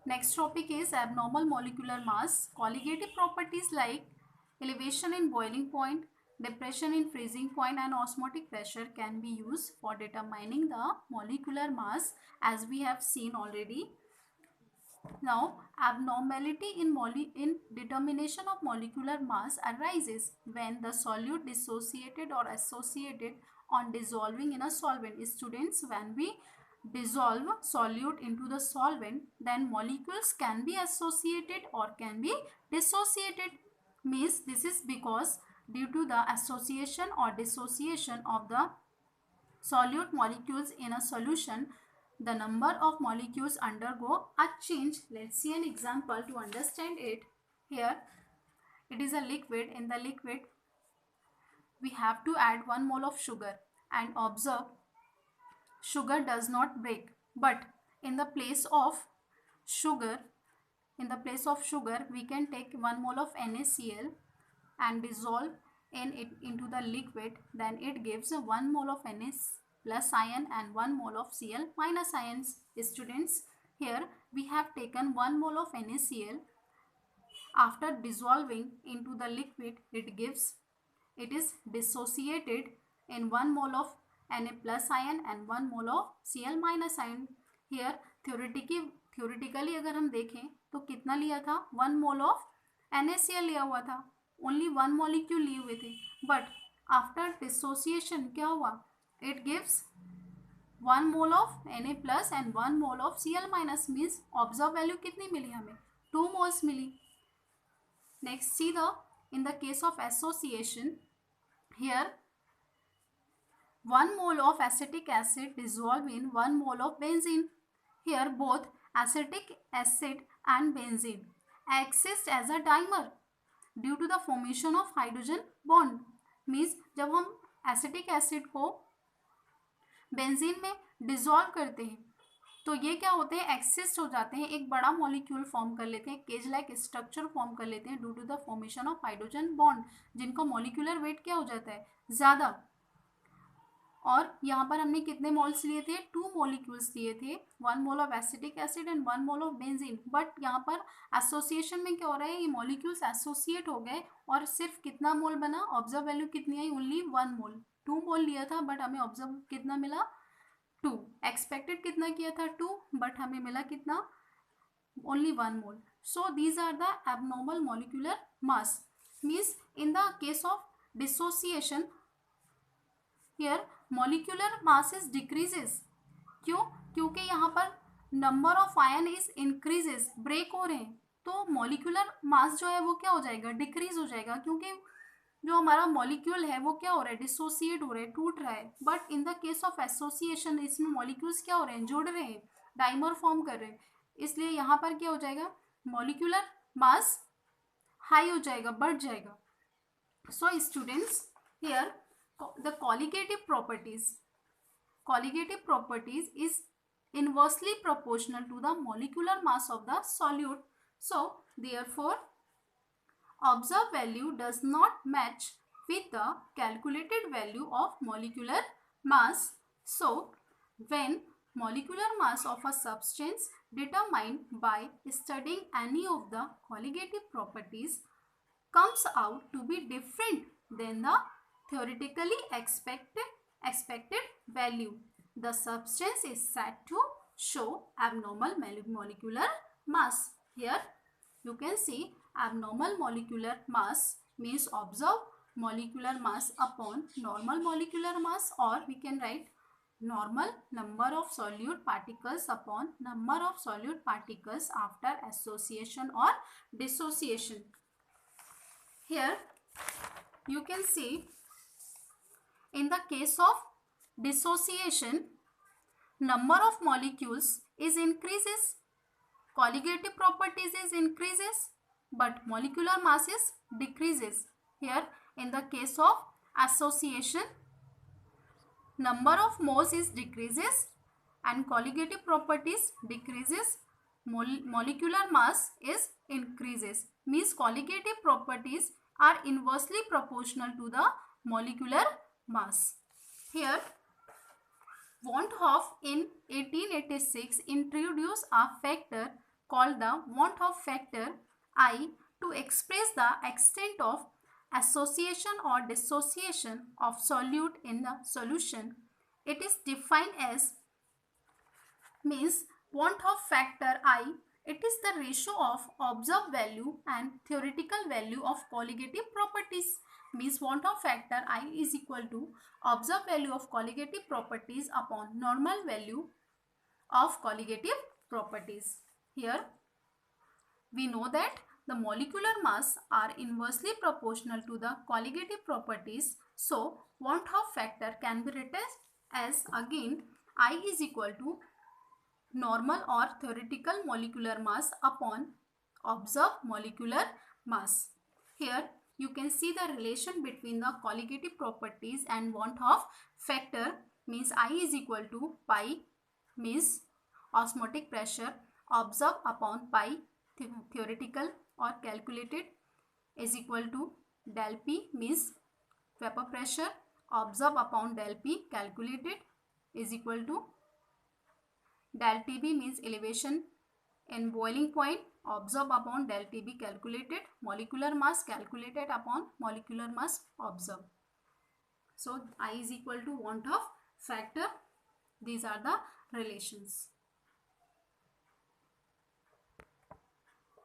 Next topic is abnormal molecular mass. Colligative properties like elevation in boiling point, depression in freezing point, and osmotic pressure can be used for determining the molecular mass, as we have seen already. Now, abnormality in determination of molecular mass arises when the solute dissociated or associated on dissolving in a solvent. Students, when we dissolve solute into the solvent, then molecules can be associated or can be dissociated. Means this is because due to the association or dissociation of the solute molecules in a solution, the number of molecules undergo a change. Let's see an example to understand it. Here it is a liquid. In the liquid we have to add 1 mole of sugar, and observe sugar does not break, but in the place of sugar we can take 1 mole of NaCl and dissolve in it into the liquid. Then it gives 1 mole of Na plus ion and 1 mole of Cl minus ions. Students, here we have taken 1 mole of NaCl. After dissolving into the liquid, it is dissociated in 1 mole of Na plus ion and 1 mole of Cl minus ion. Here theoretically अगर हम देखें तो कितना लिया था, 1 mole of NaCl लिया हुआ था, ओनली 1 मॉलिक्यूल लिए हुए थे. बट आफ्टर डिसोसिएशन क्या हुआ, it gives 1 mole of Na plus and 1 mole of Cl minus. Means observe value कितनी मिली हमें, 2 मोल्स मिली. Next see the in the case of association, here 1 mole of acetic acid dissolve in 1 mole of benzene. Here both acetic acid and benzene exist as a dimer due to the formation of hydrogen bond. Means जब हम acetic acid को benzene में dissolve करते हैं तो ये क्या होते हैं, एक्सिस्ट हो जाते हैं, एक बड़ा मॉलिक्यूल फॉर्म कर लेते हैं, केज लाइक स्ट्रक्चर फॉर्म कर लेते हैं due to the formation of hydrogen bond, जिनका मॉलिक्यूलर वेट क्या हो जाता है, ज़्यादा. और यहाँ पर हमने कितने मोल्स लिए थे, 2 मॉलिक्यूल्स लिए थे, 1 mole of acetic acid and 1 mole of benzene. But यहाँ पर एसोसिएशन में क्या हो रहा है, ये मॉलिक्यूल्स एसोसिएट हो गए और सिर्फ कितना मोल बना, ऑब्जर्व वैल्यू कितनी आई, ओनली 1 मोल. 2 मोल लिया था बट हमें ऑब्जर्व कितना मिला, 2. एक्सपेक्टेड कितना किया था, 2, बट हमें मिला कितना, only 1 mole. So these are the abnormal molecular mass. Means in the case of dissociation here molecular mass is decreases. क्यों, क्योंकि यहाँ पर number of ion is increases, break हो रहे हैं, तो मॉलिक्यूलर मास जो है वो क्या हो जाएगा, डिक्रीज हो जाएगा, क्योंकि जो हमारा मॉलिक्यूल है वो क्या हो रहा है, डिसोसिएट हो रहा है, टूट रहा है. But in the case of association इसमें मॉलिक्यूल्स क्या हो रहे हैं, जुड़ रहे हैं, डाइमर फॉर्म कर रहे हैं, इसलिए यहाँ पर क्या हो जाएगा, मॉलिक्यूलर मास हाई हो जाएगा, बढ़ जाएगा. So students, here the colligative properties is inversely proportional to the molecular mass of the solute. So therefore observed value does not match with the calculated value of molecular mass. So when molecular mass of a substance determined by studying any of the colligative properties comes out to be different than the theoretically expected value, the substance is said to show abnormal molecular mass. Here you can see abnormal molecular mass means observed molecular mass upon normal molecular mass, or we can write normal number of solute particles upon number of solute particles after association or dissociation. Here you can see in the case of dissociation, number of molecules is increases, colligative properties is increases, but molecular mass is decreases. Here in the case of association, number of moles is decreases and colligative properties decreases, molecular mass is increases. Means colligative properties are inversely proportional to the molecular mass. Here Von Hoff in 1886 introduced a factor called the want of factor I to express the extent of association or dissociation of solute in the solution. It is defined as means want of factor I. It is the ratio of observed value and theoretical value of colligative properties. Means want of factor I is equal to observed value of colligative properties upon normal value of colligative properties. Here we know that the molecular mass are inversely proportional to the colligative properties. So want of factor can be written as again I is equal to normal or theoretical molecular mass upon observed molecular mass. Here you can see the relation between the colligative properties and want of factor. Means I is equal to pi means osmotic pressure observed upon pi theoretical or calculated is equal to del P means vapor pressure observed upon del P calculated is equal to del TB means elevation in boiling point observed upon del TB calculated, molecular mass calculated upon molecular mass observed. So I is equal to want of factor. These are the relations.